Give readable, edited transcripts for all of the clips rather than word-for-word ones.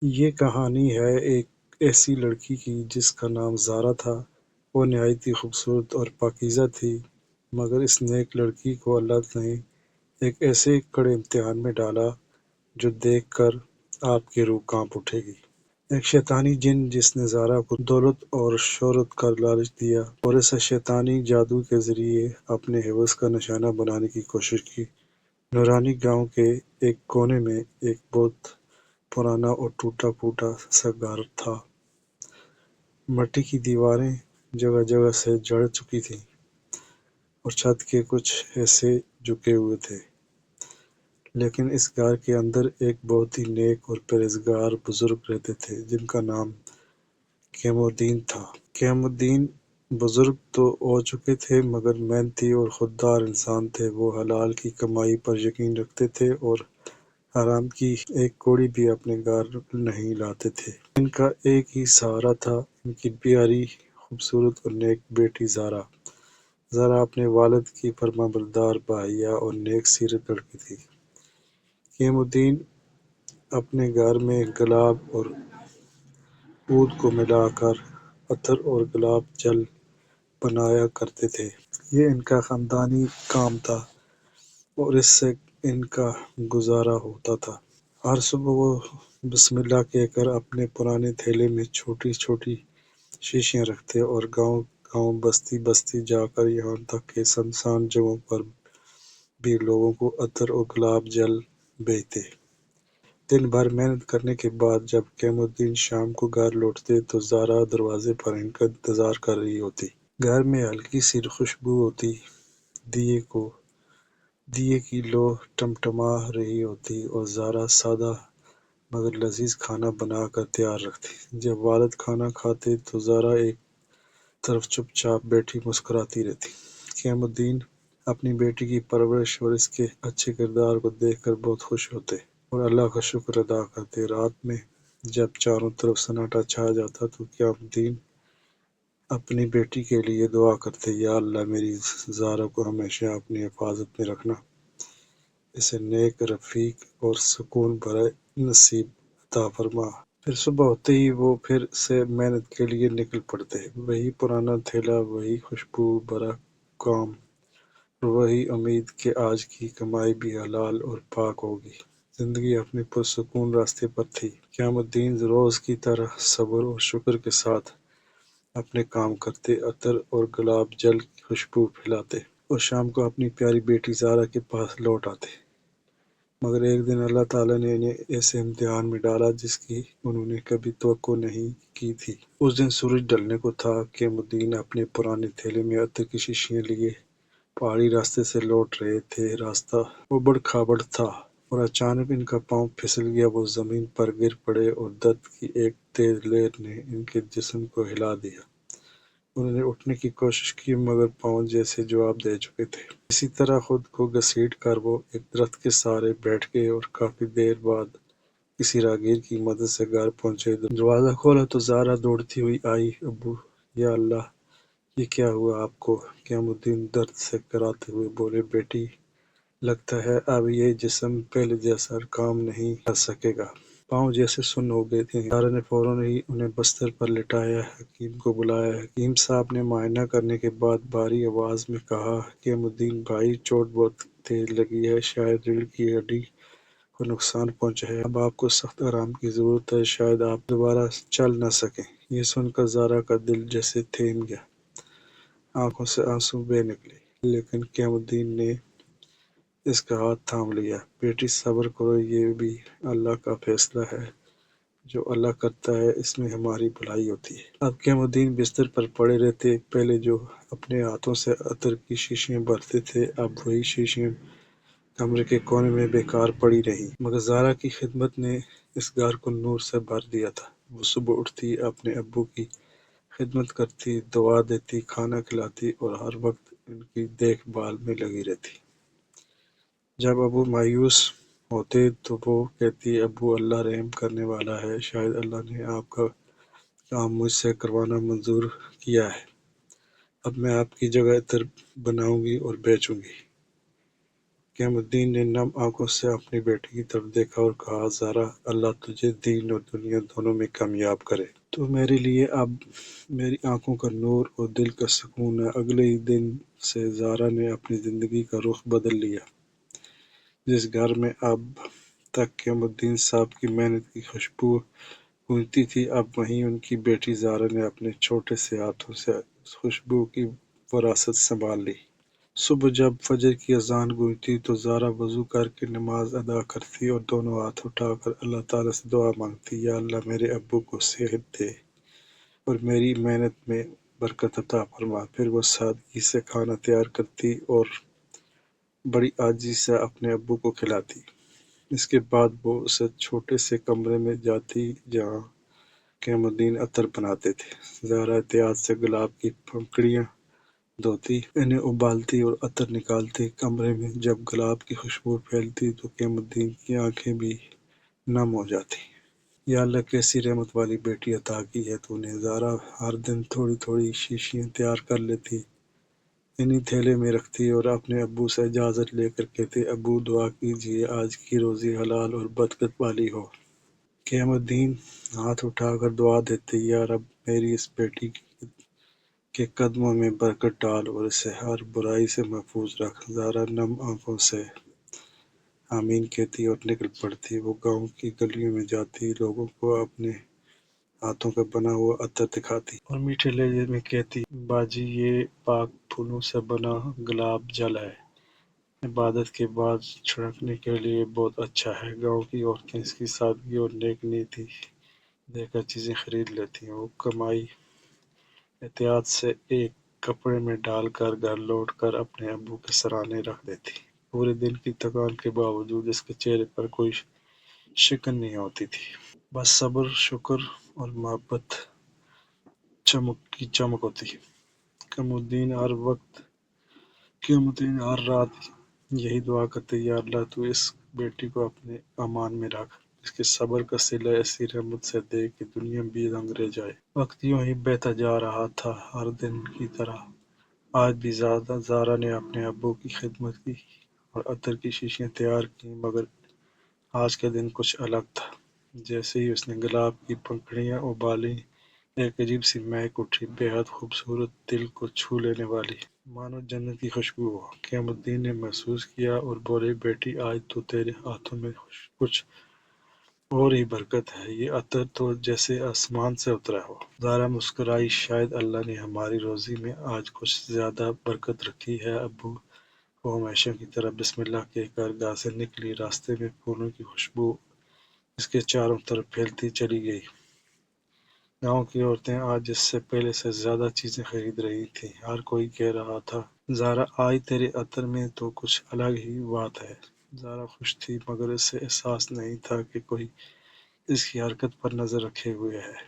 یہ کہانی ہے ایک ایسی لڑکی کی جس کا نام زارا تھا۔ وہ نہایت ہی خوبصورت اور پاکیزہ تھی، مگر اس نیک لڑکی کو اللہ نے ایک ایسے کڑے امتحان میں ڈالا جو دیکھ کر آپ کی روح کانپ اٹھے گی۔ ایک شیطانی جن جس نے زارا کو دولت اور شہرت کا لالچ دیا اور اسے شیطانی جادو کے ذریعے اپنے حوث کا نشانہ بنانے کی کوشش کی۔ نورانی گاؤں کے ایک کونے میں ایک بہت پرانا اور ٹوٹا پھوٹا سا گھر تھا۔ مٹی کی دیواریں جگہ جگہ سے جڑ چکی تھیں اور چھت کے کچھ حصے جھکے ہوئے تھے، لیکن اس گھر کے اندر ایک بہت ہی نیک اور پرہیزگار بزرگ رہتے تھے جن کا نام قیم الدین تھا۔ قیم الدین بزرگ تو ہو چکے تھے مگر محنتی اور خوددار انسان تھے۔ وہ حلال کی کمائی پر یقین رکھتے تھے اور حرام کی ایک کوڑی بھی اپنے گھر نہیں لاتے تھے۔ ان کا ایک ہی سہارا تھا، ان کی پیاری خوبصورت اور نیک بیٹی زارا۔ زارا اپنے والد کی فرمانبردار، باحیا اور نیک سیرت لڑکی تھی۔ قیم الدین اپنے گھر میں گلاب اور عود کو ملا کر عطر اور گلاب جل بنایا کرتے تھے۔ یہ ان کا خاندانی کام تھا اور اس سے ان کا گزارا ہوتا تھا۔ ہر صبح وہ بسم اللہ کہہ کر اپنے پرانے تھیلے میں چھوٹی چھوٹی شیشیاں رکھتے اور گاؤں گاؤں بستی بستی جا کر یہاں تک کہ سنسان جگہوں پر بھی لوگوں کو عطر اور گلاب جل بیچتے۔ دن بھر محنت کرنے کے بعد جب قیم الدین شام کو گھر لوٹتے تو زارا دروازے پر ان کا انتظار کر رہی ہوتی۔ گھر میں ہلکی سی خوشبو ہوتی، دیے کی لو ٹمٹما رہی ہوتی اور زارا سادہ مگر لذیذ کھانا بنا کر تیار رکھتی۔ جب والد کھانا کھاتے تو زارا ایک طرف چپ چاپ بیٹھی مسکراتی رہتی۔ قیم الدین اپنی بیٹی کی پرورش اور اس کے اچھے کردار کو دیکھ کر بہت خوش ہوتے اور اللہ کا شکر ادا کرتے۔ رات میں جب چاروں طرف سناٹا چھا جاتا تو قیام الدین اپنی بیٹی کے لیے دعا کرتے، یا اللہ میری زارا کو ہمیشہ اپنی حفاظت میں رکھنا، اسے نیک رفیق اور سکون بھرا نصیب عطا فرما۔ پھر صبح ہوتے ہی وہ پھر سے محنت کے لیے نکل پڑتے۔ وہی پرانا تھیلا، وہی خوشبو بھرا کام اور وہی امید کہ آج کی کمائی بھی حلال اور پاک ہوگی۔ زندگی اپنے پرسکون راستے پر تھی۔ قیام الدین روز کی طرح صبر اور شکر کے ساتھ اپنے کام کرتے، عطر اور گلاب جل کی خوشبو پھیلاتے اور شام کو اپنی پیاری بیٹی زارا کے پاس لوٹ آتے۔ مگر ایک دن اللہ تعالیٰ نے انہیں ایسے امتحان میں ڈالا جس کی انہوں نے کبھی توقع نہیں کی تھی۔ اس دن سورج ڈھلنے کو تھا۔ قیم الدین اپنے پرانے تھیلے میں عطر کی شیشیاں لیے پہاڑی راستے سے لوٹ رہے تھے۔ راستہ اوبڑ کھابڑ تھا اور اچانک ان کا پاؤں پھسل گیا۔ وہ زمین پر گر پڑے اور درد کی ایک تیز لہر نے ان کے جسم کو ہلا دیا۔ انہوں نے اٹھنے کی کوشش کی مگر پاؤں جیسے جواب دے چکے تھے۔ اسی طرح خود کو گھسیٹ کر وہ ایک درخت کے سہارے بیٹھ گئے اور کافی دیر بعد کسی راہگیر کی مدد سے گھر پہنچے۔ دروازہ کھولا تو زارا دوڑتی ہوئی آئی۔ ابو، یا اللہ، یہ کیا ہوا آپ کو؟ قیام الدین درد سے کراتے ہوئے بولے، بیٹی، لگتا ہے اب یہ جسم پہلے جیسا کام نہیں کر سکے گا۔ پاؤں جیسے سن ہو گئے تھے۔ زارا نے فوراً ہی انہیں بستر پر لٹایا، حکیم کو بلایا۔ حکیم صاحب نے معائنہ کرنے کے بعد بھاری آواز میں کہا، قیام الدین بھائی، چوٹ بہت تیز لگی ہے، شاید ریڑھ کی ہڈی کو نقصان پہنچا ہے۔ اب آپ کو سخت آرام کی ضرورت ہے، شاید آپ دوبارہ چل نہ سکیں۔ یہ سن کر زارا کا دل جیسے تھم گیا، آنکھوں سے آنسو بہہ نکلے، لیکن قیام الدین نے اس کا ہاتھ تھام لیا۔ بیٹی صبر کرو، یہ بھی اللہ کا فیصلہ ہے، جو اللہ کرتا ہے اس میں ہماری بھلائی ہوتی ہے۔ اب قیام الدین بستر پر پڑے رہتے۔ پہلے جو اپنے ہاتھوں سے عطر کی شیشیاں بھرتے تھے، اب وہی شیشیاں کمرے کے کونے میں بیکار پڑی رہیں۔ مگر زارا کی خدمت نے اس گھر کو نور سے بھر دیا تھا۔ وہ صبح اٹھتی، اپنے ابو کی خدمت کرتی، دعا دیتی، کھانا کھلاتی اور ہر وقت ان کی دیکھ بھال میں لگی رہتی۔ جب ابو مایوس ہوتے تو وہ کہتی، ابو، اللہ رحم کرنے والا ہے، شاید اللہ نے آپ کا کام مجھ سے کروانا منظور کیا ہے۔ اب میں آپ کی جگہ عطر بناؤں گی اور بیچوں گی۔ قیام الدین نے نم آنکھوں سے اپنی بیٹی کی طرف دیکھا اور کہا، زارا، اللہ تجھے دین اور دنیا دونوں میں کامیاب کرے۔ تو میرے لیے اب میری آنکھوں کا نور اور دل کا سکون ہے۔ اگلے ہی دن سے زارا نے اپنی زندگی کا رخ بدل لیا۔ جس گھر میں اب تک قیام الدین صاحب کی محنت کی خوشبو گونجتی تھی، اب وہیں ان کی بیٹی زارا نے اپنے چھوٹے سے ہاتھوں سے اس خوشبو کی وراثت سنبھال لی۔ صبح جب فجر کی اذان گونجتی تو زارا وضو کر کے نماز ادا کرتی اور دونوں ہاتھ اٹھا کر اللہ تعالیٰ سے دعا مانگتی، یا اللہ میرے ابو کو صحت دے اور میری محنت میں برکت عطا فرما۔ پھر وہ سادگی سے کھانا تیار کرتی اور بڑی عاجزی سے اپنے ابو کو کھلاتی۔ اس کے بعد وہ اس چھوٹے سے کمرے میں جاتی جہاں قیام الدین عطر بناتے تھے۔ زارا احتیاط سے گلاب کی پنکھڑیاں دھوتی، انہیں ابالتی اور عطر نکالتی۔ کمرے میں جب گلاب کی خوشبو پھیلتی تو قیام الدین کی آنکھیں بھی نم ہو جاتی۔ یا اللہ کیسی رحمت والی بیٹی عطا کی ہے تو نے۔ زارا ہر دن تھوڑی تھوڑی شیشیاں تیار کر لیتی، انہیں تھیلے میں رکھتی اور اپنے ابو سے اجازت لے کر کہتی، ابو دعا کیجیے آج کی روزی حلال اور برکت والی ہو۔ قیام الدین ہاتھ اٹھا کر دعا دیتے، یا رب میری اس بیٹی کے قدموں میں برکت ڈال اور اسے ہر برائی سے محفوظ رکھ۔ زارا نم آنکھوں سے آمین کہتی اور نکل پڑتی۔ وہ گاؤں کی گلیوں میں جاتی، لوگوں کو اپنے ہاتھوں کا بنا ہوا عطر دکھاتی اور میٹھے لہجے میں کہتی، باجی یہ پاک پھولوں سے بنا گلاب جل ہے، عبادت کے بعد چھڑکنے کے لیے بہت اچھا ہے۔ گاؤں کی عورتیں اس کی سادگی اور نیک نیتی دیکھ کر چیزیں خرید لیتی۔ وہ کمائی احتیاط سے ایک کپڑے میں ڈال کر گھر لوٹ کر اپنے ابو کے سرانے رکھ دیتی۔ پورے دن کی تھکان کے باوجود اس کے چہرے پر کوئی شکن نہیں ہوتی تھی، بس صبر، شکر اور محبت کی چمک ہوتی۔ قیام الدین ہر رات یہی دعا کرتے، یا اللہ تو اس بیٹی کو اپنے امان میں رکھ، اس کے صبر کا صلہ ایسی رحمت سے دے کہ دنیا بھی دنگ رہ جائے۔ وقت یوں ہی بہتا جا رہا تھا، ہر دن کی طرح آج بھی زارا نے اپنے ابو کی خدمت کی اور عطر کی شیشیاں تیار کیں، مگر آج کا دن کچھ الگ تھا۔ جیسے ہی اس نے گلاب کی پنکھڑیاں ابالیں، ایک عجیب سی مہک اٹھی، بے حد خوبصورت، دل کو چھو لینے والی، مانو جنت کی خوشبو ہو۔ قیام الدین نے محسوس کیا اور بولے، بیٹی آج تو تیرے ہاتھوں میں کچھ اور ہی برکت ہے، یہ عطر تو جیسے آسمان سے اترا ہو۔ زارا مسکرائی، شاید اللہ نے ہماری روزی میں آج کچھ زیادہ برکت رکھی ہے۔ ابو وہ ہمیشہ کی طرح بسم اللہ کہہ کر گھر سے نکلی۔ راستے میں پھولوں کی خوشبو اس کے چاروں طرف پھیلتی چلی گئی۔ گاؤں کی عورتیں آج اس سے پہلے سے زیادہ چیزیں خرید رہی تھیں۔ ہر کوئی کہہ رہا تھا، زارا آج تیرے عطر میں تو کچھ الگ ہی بات ہے۔ زارا خوش تھی، مگر اسے احساس نہیں تھا کہ کوئی اس کی حرکت پر نظر رکھے ہوئے ہے۔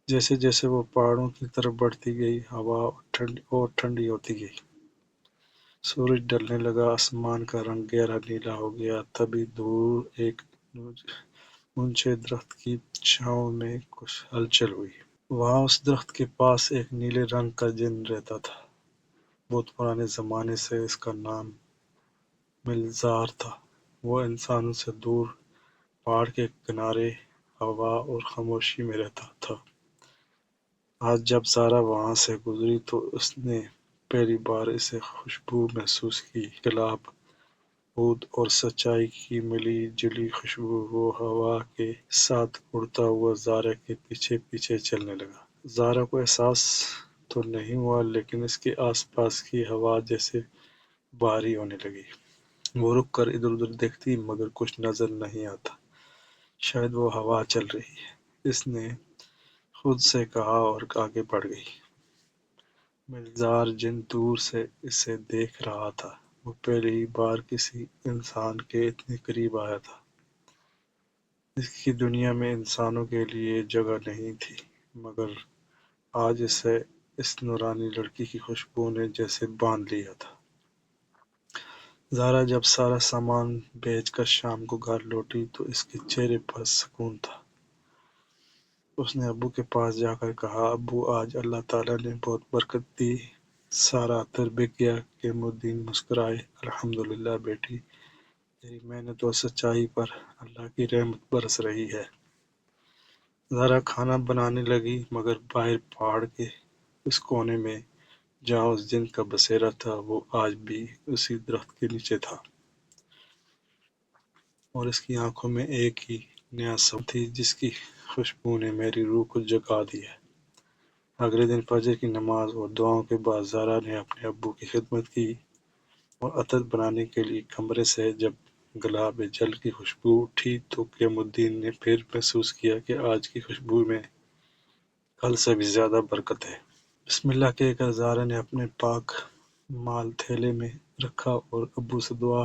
جیسے جیسے وہ پہاڑوں کی طرف بڑھتی گئی، ہوا اور ٹھنڈی ہوتی گئی۔ سورج ڈھلنے لگا، آسمان کا رنگ گہرا نیلا ہو گیا۔ تبھی دور ایک اونچے درخت کی چھاؤں میں کچھ ہلچل ہوئی۔ وہاں اس درخت کے پاس ایک نیلے رنگ کا جن رہتا تھا۔ بہت پرانے زمانے سے اس کا نام ملزار تھا۔ وہ انسانوں سے دور پہاڑ کے کنارے ہوا اور خاموشی میں رہتا تھا۔ آج جب زارا وہاں سے گزری تو اس نے پہلی بار اسے خوشبو محسوس کی، گلاب، عود اور سچائی کی ملی جلی خوشبو۔ وہ ہوا کے ساتھ اڑتا ہوا زارا کے پیچھے پیچھے چلنے لگا۔ زارا کو احساس تو نہیں ہوا، لیکن اس کے آس پاس کی ہوا جیسے بھاری ہونے لگی۔ وہ رک کر ادھر ادھر دیکھتی، مگر کچھ نظر نہیں آتا۔ شاید وہ ہوا چل رہی ہے، اس نے خود سے کہا اور آگے بڑھ گئی۔ ملزار جن دور سے اسے دیکھ رہا تھا۔ وہ پہلی بار کسی انسان کے اتنے قریب آیا تھا۔ اس کی دنیا میں انسانوں کے لیے جگہ نہیں تھی، مگر آج اسے اس نورانی لڑکی کی خوشبو نے جیسے باندھ لیا تھا۔ زارا جب سارا سامان بیچ کر شام کو گھر لوٹی تو اس کے چہرے پر سکون تھا۔ اس نے ابو کے پاس جا کر کہا، ابو آج اللہ تعالیٰ نے بہت برکت دی سارا عطر بک گیا۔ قیمالدین مسکرائے، الحمدللہ بیٹی، تیری محنت اور سچائی پر اللہ کی رحمت برس رہی ہے۔ زہرا کھانا بنانے لگی، مگر باہر پہاڑ کے اس کونے میں جہاں اس جن کا بسیرا تھا، وہ آج بھی اسی درخت کے نیچے تھا، اور اس کی آنکھوں میں ایک ہی نیا سبق تھی جس کی خوشبو نے میری روح کو جگا دی ہے۔ اگلے دن فجر کی نماز اور دعاؤں کے بعد زہرا نے اپنے ابو کی خدمت کی اور عطر بنانے کے لیے کمرے سے جب گلاب جل کی خوشبو اٹھی تو قیام الدین نے پھر محسوس کیا کہ آج کی خوشبو میں کل سے بھی زیادہ برکت ہے۔ بسم اللہ کہہ کر زہرا نے اپنے پاک مال تھیلے میں رکھا اور ابو سے دعا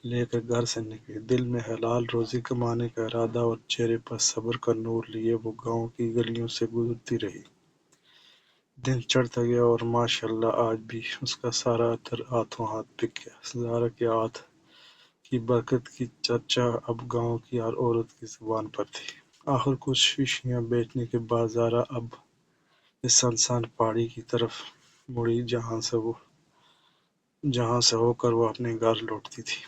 لے کر گھر سے نکلی۔ دل میں حلال روزی کمانے کا ارادہ اور چہرے پر صبر کا نور لیے وہ گاؤں کی گلیوں سے گزرتی رہی۔ دن چڑھتا گیا اور ماشاءاللہ آج بھی اس کا سارا عطر ہاتھوں ہاتھ بک گیا۔ زہرا کے ہاتھ کی برکت کی چرچا اب گاؤں کی ہر عورت کی زبان پر تھی۔ آخر کچھ شیشیاں بیچنے کے بعد زہرا اب اس سنسان پہاڑی کی طرف مڑی جہاں سے ہو کر وہ اپنے گھر لوٹتی تھی۔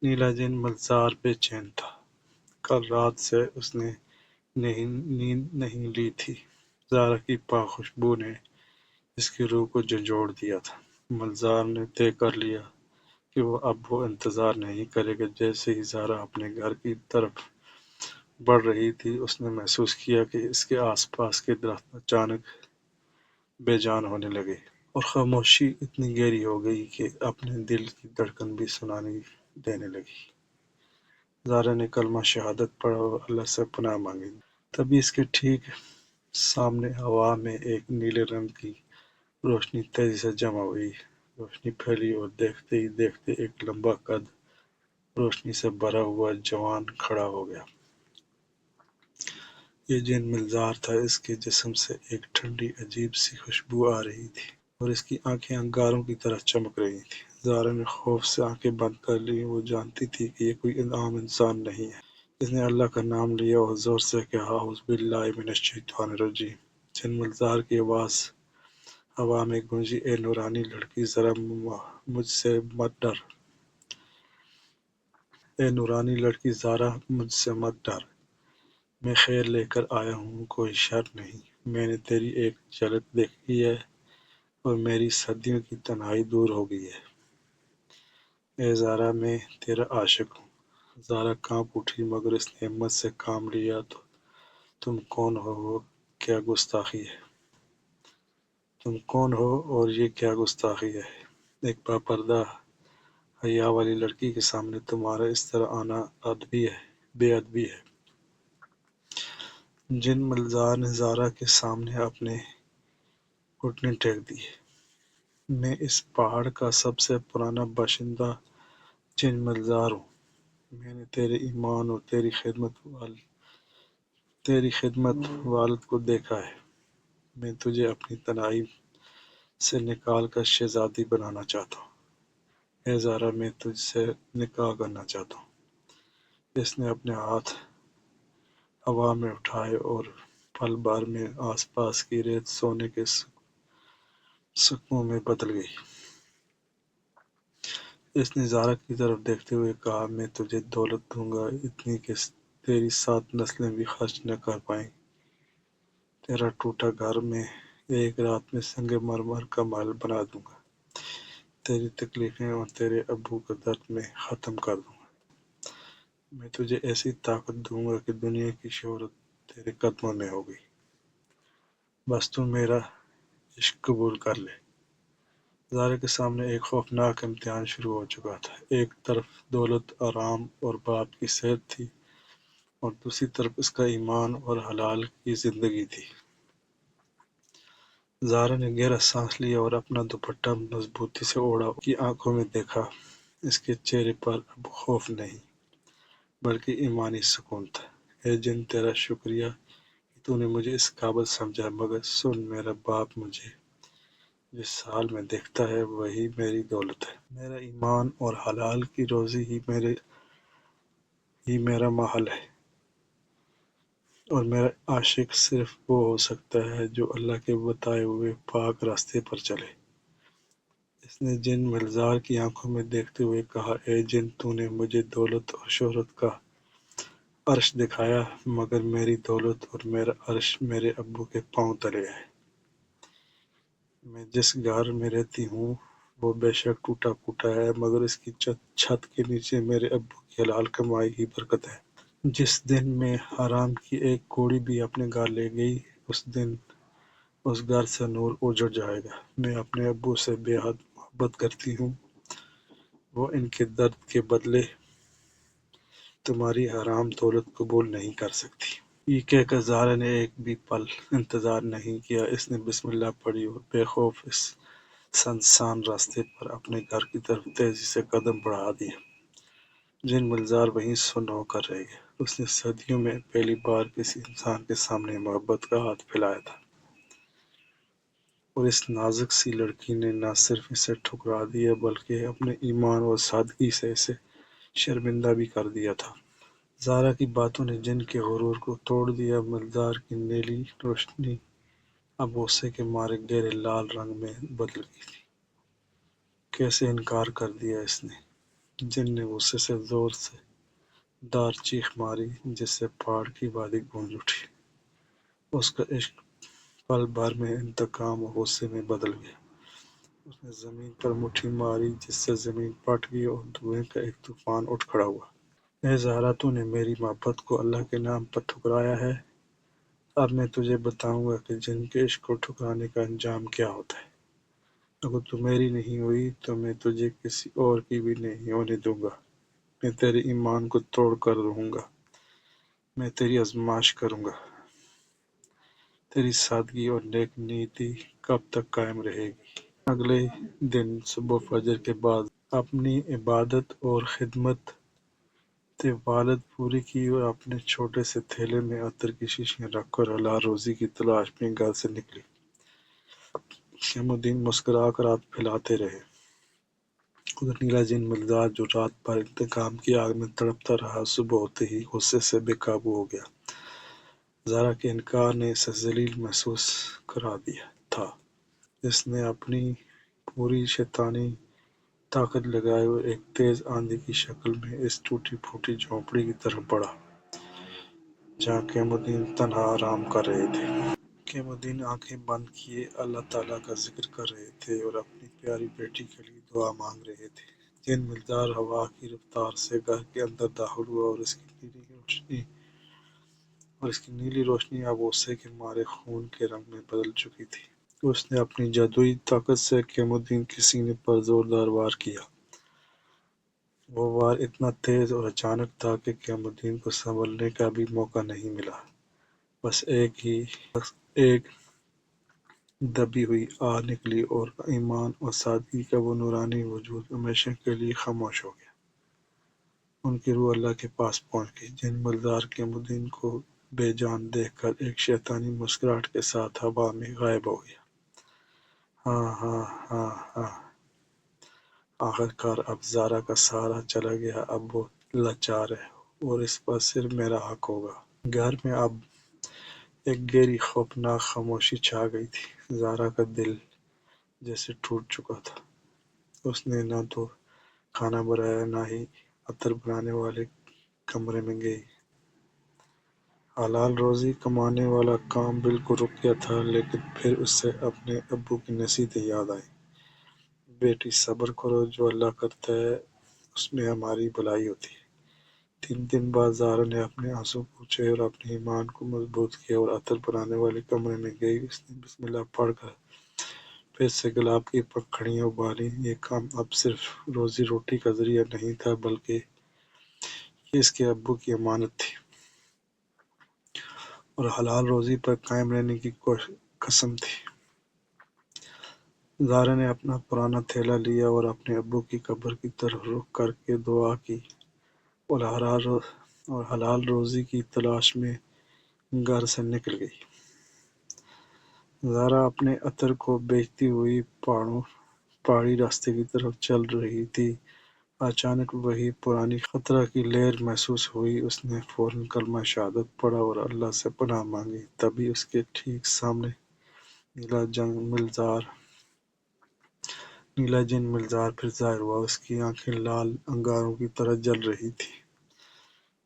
نیلا جن ملزار بے چین تھا۔ کل رات سے اس نے نیند نہیں لی تھی۔ زہرا کی پاک خوشبو نے اس کی روح کو جھنجھوڑ دیا تھا۔ ملزار نے طے کر لیا کہ اب وہ انتظار نہیں کرے گا۔ جیسے ہی زہرا اپنے گھر کی طرف بڑھ رہی تھی، اس نے محسوس کیا کہ اس کے آس پاس کے درخت اچانک بے جان ہونے لگے، اور خاموشی اتنی گہری ہو گئی کہ اپنے دل کی دھڑکن بھی سنائی دینے لگی۔ زہرا نے کلمہ شہادت پڑھا اور اللہ سے پناہ مانگی۔ تبھی اس کے ٹھیک سامنے ہوا میں ایک نیلے رنگ کی روشنی تیزی سے جمع ہوئی۔ روشنی پھیلی اور دیکھتے ہی دیکھتے ایک لمبا قد روشنی سے بھرا ہوا جوان کھڑا ہو گیا۔ یہ جن ملزار تھا۔ اس کے جسم سے ایک ٹھنڈی عجیب سی خوشبو آ رہی تھی اور اس کی آنکھیں انگاروں کی طرح چمک رہی تھیں۔ زہرا نے خوف سے آنکھیں بند کر لیں۔ وہ جانتی تھی کہ یہ کوئی عام انسان نہیں ہے۔ اس نے اللہ کا نام لیا اور زور سے کہا، اعوذ باللہ من الشیطان الرجیم۔ جن ملزار کی آواز ہوا میں گونجی، اے نورانی لڑکی، ذرا مجھ سے مت ڈر۔ اے نورانی لڑکی زہرا، مجھ سے مت ڈر۔ میں خیر لے کر آیا ہوں، کوئی شر نہیں۔ میں نے تیری ایک جھلک دیکھی ہے اور میری صدیوں کی تنہائی دور ہو گئی ہے۔ اے زہرا، میں تیرا عاشق ہوں۔ زہرا کانپ اٹھی، مگر اس نے ہمت سے کام لیا۔ تو تم کون ہو؟ کیا گستاخی ہے؟ تم کون ہو اور یہ کیا گستاخی ہے؟ ایک باپردہ حیا والی لڑکی کے سامنے تمہارا اس طرح آنا بے ادبی ہے۔ جن ملزار نے زہرا کے سامنے اپنے گھٹنے ٹیک دیے۔ میں اس پہاڑ کا سب سے پرانا باشندہ جن ملزار ہوں۔ میں نے تیرے ایمان اور تیری خدمت والد کو دیکھا ہے۔ میں تجھے اپنی تنہائی سے نکال کر شہزادی بنانا چاہتا ہوں۔ اے زہرا، میں تجھ سے نکاح کرنا چاہتا ہوں۔ اس نے اپنے ہاتھ ہوا میں اٹھائے اور پل بھر میں آس پاس کی ریت سونے کے سکوں میں بدل گئی۔ اس نے زہرا کی طرف دیکھتے ہوئے کہا، میں تجھے دولت دوں گا، اتنی کہ تیری 7 نسلیں بھی خرچ نہ کر پائیں۔ تیرا ٹوٹا گھر میں ایک رات میں سنگ مرمر کا محل بنا دوں گا۔ تیری تکلیفیں اور تیرے ابو کا درد میں ختم کر دوں گا۔ میں تجھے ایسی طاقت دوں گا کہ دنیا کی شہرت تیرے قدموں میں ہوگی۔ بس تو میرا عشق قبول کر لے۔ زہرا کے سامنے ایک خوفناک امتحان شروع ہو چکا تھا۔ ایک طرف دولت، آرام اور باپ کی صحت تھی، اور دوسری طرف اس کا ایمان اور حلال کی زندگی تھی۔ زہرا نے گہرا سانس لیا اور اپنا دوپٹہ مضبوطی سے اوڑھا۔ اس کی آنکھوں میں دیکھا، اس کے چہرے پر اب خوف نہیں بلکہ ایمانی سکون تھا۔ اے جن، تیرا شکریہ کہ تو نے مجھے اس قابل سمجھا، مگر سن، میرا باپ مجھے جس حال میں دیکھتا ہے وہی میری دولت ہے۔ میرا ایمان اور حلال کی روزی ہی میرا محل ہے۔ اور میرا عاشق صرف وہ ہو سکتا ہے جو اللہ کے بتائے ہوئے پاک راستے پر چلے۔ اس نے جن ملزار کی آنکھوں میں دیکھتے ہوئے کہا، اے جن، تو نے مجھے دولت اور شہرت کا عرش دکھایا، مگر میری دولت اور میرا عرش میرے ابو کے پاؤں تلے ہے۔ میں جس گھر میں رہتی ہوں وہ بے شک ٹوٹا پھوٹا ہے، مگر اس کی چھت کے نیچے میرے ابو کی حلال کمائی کی برکت ہے۔ جس دن میں حرام کی ایک کوڑی بھی اپنے گھر لے گئی، اس دن اس گھر سے نور اجڑ جائے گا۔ میں اپنے ابو سے بے حد محبت کرتی ہوں، وہ ان کے درد کے بدلے تمہاری حرام دولت قبول نہیں کر سکتی۔ یہ کہہ کر زہرا نے ایک بھی پل انتظار نہیں کیا، اس نے بسم اللہ پڑھی اور بے خوف اس سنسان راستے پر اپنے گھر کی طرف تیزی سے قدم بڑھا دیا۔ جن ملزار وہیں سن ہو کر رہ گیا۔ اس نے صدیوں میں پہلی بار کسی انسان کے سامنے محبت کا ہاتھ پھیلایا تھا، اور اس نازک سی لڑکی نے نہ صرف اسے ٹھکرا دیا بلکہ اپنے ایمان اور سادگی سے اسے شرمندہ بھی کر دیا تھا۔ زہرا کی باتوں نے جن کے غرور کو توڑ دیا۔ ملزار کی نیلی روشنی اب غصے کے مارے گہرے لال رنگ میں بدل گئی تھی۔ کیسے انکار کر دیا اس نے! جن نے غصے سے زور سے دار چیخ ماری جس سے پہاڑ کی وادی گونج اٹھی۔ اس کا عشق پل بھر میں انتقام اور غصے میں بدل گیا۔ اس نے زمین پر مٹھی ماری جس سے زمین پھٹ گئی اور دھوئیں کا ایک طوفان اٹھ کھڑا ہوا۔ اے زہرا، تو نے میری محبت کو اللہ کے نام پر ٹھکرایا ہے۔ اب میں تجھے بتاؤں گا کہ جن کے عشق کو ٹھکرانے کا انجام کیا ہوتا ہے۔ اگر تو میری نہیں ہوئی تو میں تجھے کسی اور کی بھی نہیں ہونے دوں گا۔ میں تیرے ایمان کو توڑ کر رہوں گا۔ میں تیری آزمائش کروں گا۔ تیری سادگی اور نیک نیتی کب تک قائم رہے گی؟ اگلے دن صبح فجر کے بعد اپنی عبادت اور خدمت والد پوری کی اور اپنے چھوٹے سے تھیلے میں عطر کی شیشیاں رکھ کر حلال روزی کی تلاش میں گھر سے نکلی۔ شمس الدین مسکرا کر ہاتھ پھیلاتے رہے۔ ادھر نیلا جن ملزار جو رات بھر انتقام کی آگ میں تڑپتا رہا، صبح ہوتے ہی غصے سے بے قابو ہو گیا۔ زہرا کے انکار نے اسے ذلیل محسوس کرا دیا تھا۔ اس نے اپنی پوری شیطانی طاقت لگائی اور ایک تیز آندھی کی شکل میں اس ٹوٹی پھوٹی جھونپڑی کی طرف بڑھا جہاں قیام الدین تنہا آرام کر رہے تھے۔ قیام الدین آنکھیں بند کیے اللہ تعالیٰ کا ذکر کر رہے تھے اور اپنی پیاری بیٹی کے لیے دعا مانگ رہے تھے۔ جن ملزار ہوا کی رفتار سے گھر کے اندر داخل ہوا اور اس کی نیلی روشنی اب غصے کے مارے خون کے رنگ میں بدل چکی تھی۔ اس نے اپنی جادوئی طاقت سے قیام الدین کے سینے پر زوردار وار کیا۔ وہ وار اتنا تیز اور اچانک تھا کہ قیام الدین کو سنبھلنے کا بھی موقع نہیں ملا۔ بس ایک دبی ہوئی آہ نکلی اور ایمان اور سادگی کا وہ نورانی وجود ہمیشہ کے لیے خاموش ہو گیا۔ ان کی روح اللہ کے پاس پہنچ گئی۔ جن ملزار قیام الدین کو بے جان دیکھ کر ایک شیطانی مسکراہٹ کے ساتھ ہوا میں غائب ہو گیا۔ ہاں ہاں ہاں ہاں، آخرکار اب زہرا کا سہارا چلا گیا، اب وہ لاچار ہے اور اس پر صرف میرا حق ہوگا۔ گھر میں اب ایک گہری خوفناک خاموشی چھا گئی تھی۔ زہرا کا دل جیسے ٹوٹ چکا تھا۔ اس نے نہ تو کھانا بنایا نہ ہی عطر بنانے والے کمرے میں گئی۔ حلال روزی کمانے والا کام بالکل رک گیا تھا، لیکن پھر اسے اپنے ابو کی نصیحتیں یاد آئیں۔ بیٹی، صبر کرو، جو اللہ کرتا ہے اس میں ہماری بھلائی ہوتی ہے۔ 3 دن بعد زہرا نے اپنے آنسو پوچھے اور اپنے ایمان کو مضبوط کیا اور عطر بنانے والے کمرے میں گئی۔ اس نے بسم اللہ پڑھ کر پھر سے گلاب کی پنکھڑیاں ابالیں۔ یہ کام اب صرف روزی روٹی کا ذریعہ نہیں تھا بلکہ یہ اس کے ابو کی امانت تھی اور حلال روزی پر قائم رہنے کی قسم تھی۔ زہرا نے اپنا پرانا تھیلا لیا اور اپنے ابو کی قبر کی طرف رخ کر کے دعا کی اور حلال روزی کی تلاش میں گھر سے نکل گئی۔ زہرا اپنے عطر کو بیچتی ہوئی پہاڑی راستے کی طرف چل رہی تھی۔ اچانک وہی پرانی خطرہ کی لہر محسوس ہوئی۔ اس نے فوراً کلمہ شہادت پڑھا اور اللہ سے پناہ مانگی۔ تبھی اس کے ٹھیک سامنے نیلا جن ملزار پھر ظاہر ہوا۔ اس کی آنکھیں لال انگاروں کی طرح جل رہی تھیں۔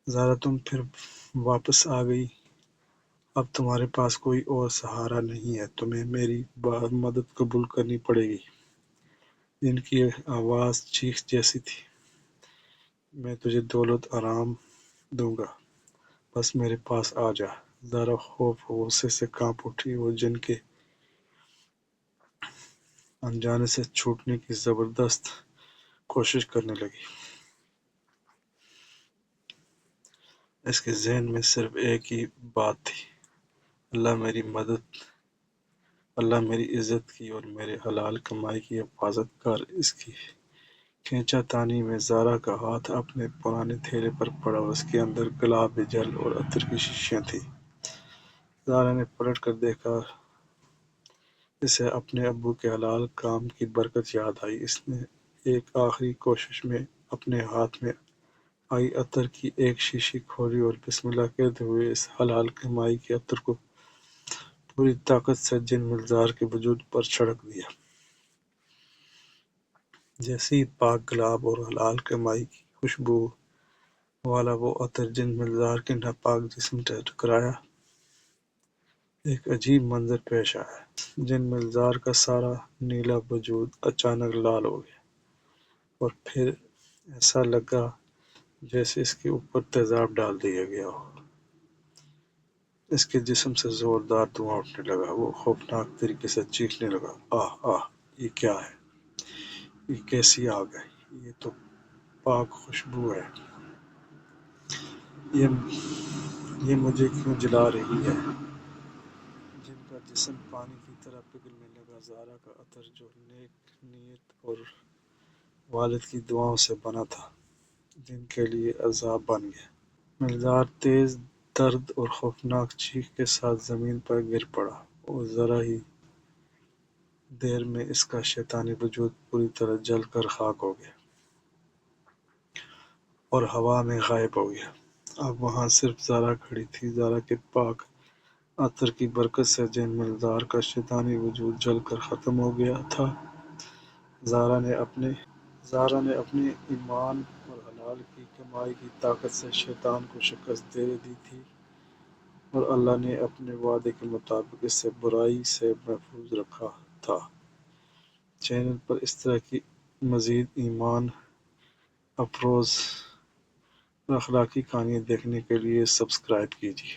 زارا، تم پھر واپس آ گئی۔ اب تمہارے پاس کوئی اور سہارا نہیں ہے۔ تمہیں میری مدد قبول کرنی پڑے گی۔ جن کی آواز چیخ جیسی تھی۔ میں تجھے دولت آرام دوں گا، بس میرے پاس آ جا۔ زارا خوف و غصے سے کانپ اٹھی اور جن کے انجانے سے چھوٹنے کی زبردست کوشش کرنے لگی۔ اس کے ذہن میں صرف ایک ہی بات تھی، اللہ میری عزت کی اور میرے حلال کمائی کی حفاظت کر۔ اس کی کھینچا تانی میں زارا کا ہاتھ اپنے پرانے تھیلے پر پڑا۔ اس کے اندر گلاب جل اور عطر کی شیشیاں تھیں۔ زارا نے پلٹ کر دیکھا۔ اسے اپنے ابو کے حلال کام کی برکت یاد آئی۔ اس نے ایک آخری کوشش میں اپنے ہاتھ میں آئی عطر کی ایک شیشی کھولی اور بسم اللہ کہتے ہوئے اس حلال کمائی کے عطر کو پوری طاقت سے جن ملزار کے وجود پر چھڑک دیا۔ جیسے ہی پاک گلاب اور حلال کمائی کی خوشبو والا وہ عطر جن ملزار کے ناپاک جسم سے ٹکرایا، ایک عجیب منظر پیش آیا۔ جن ملزار کا سارا نیلا وجود اچانک لال ہو گیا اور پھر ایسا لگا جیسے اس کے اوپر تیزاب ڈال دیا گیا ہو۔ اس کے جسم سے زوردار دھواں اٹھنے لگا۔ وہ خوفناک طریقے سے چیخنے لگا، آہ آہ، یہ کیا ہے؟ یہ کیسی آگ ہے؟ یہ تو پاک خوشبو ہے۔ یہ مجھے کیوں جلا رہی ہے؟ جن کا جسم پانی کی طرح پگھلنے لگا۔ زارا کا عطر جو نیک نیت اور والد کی دعاؤں سے بنا تھا، جن کے لیے عذاب بن گیا۔ ملزار تیز درد اور خوفناک چیخ کے ساتھ زمین پر گر پڑا اور ذرا ہی دیر میں اس کا شیطانی وجود پوری طرح جل کر خاک ہو گیا اور ہوا میں غائب ہو گیا۔ اب وہاں صرف زارا کھڑی تھی۔ زارا کے پاک عطر کی برکت سے جن ملزار کا شیطانی وجود جل کر ختم ہو گیا تھا۔ زارا نے اپنے ایمان اور حلال کی کمائی کی طاقت سے شیطان کو شکست دے دی تھی اور اللہ نے اپنے وعدے کے مطابق اسے برائی سے محفوظ رکھا تھا۔ چینل پر اس طرح کی مزید ایمان افروز اور اخلاقی کہانیاں دیکھنے کے لیے سبسکرائب کیجیے۔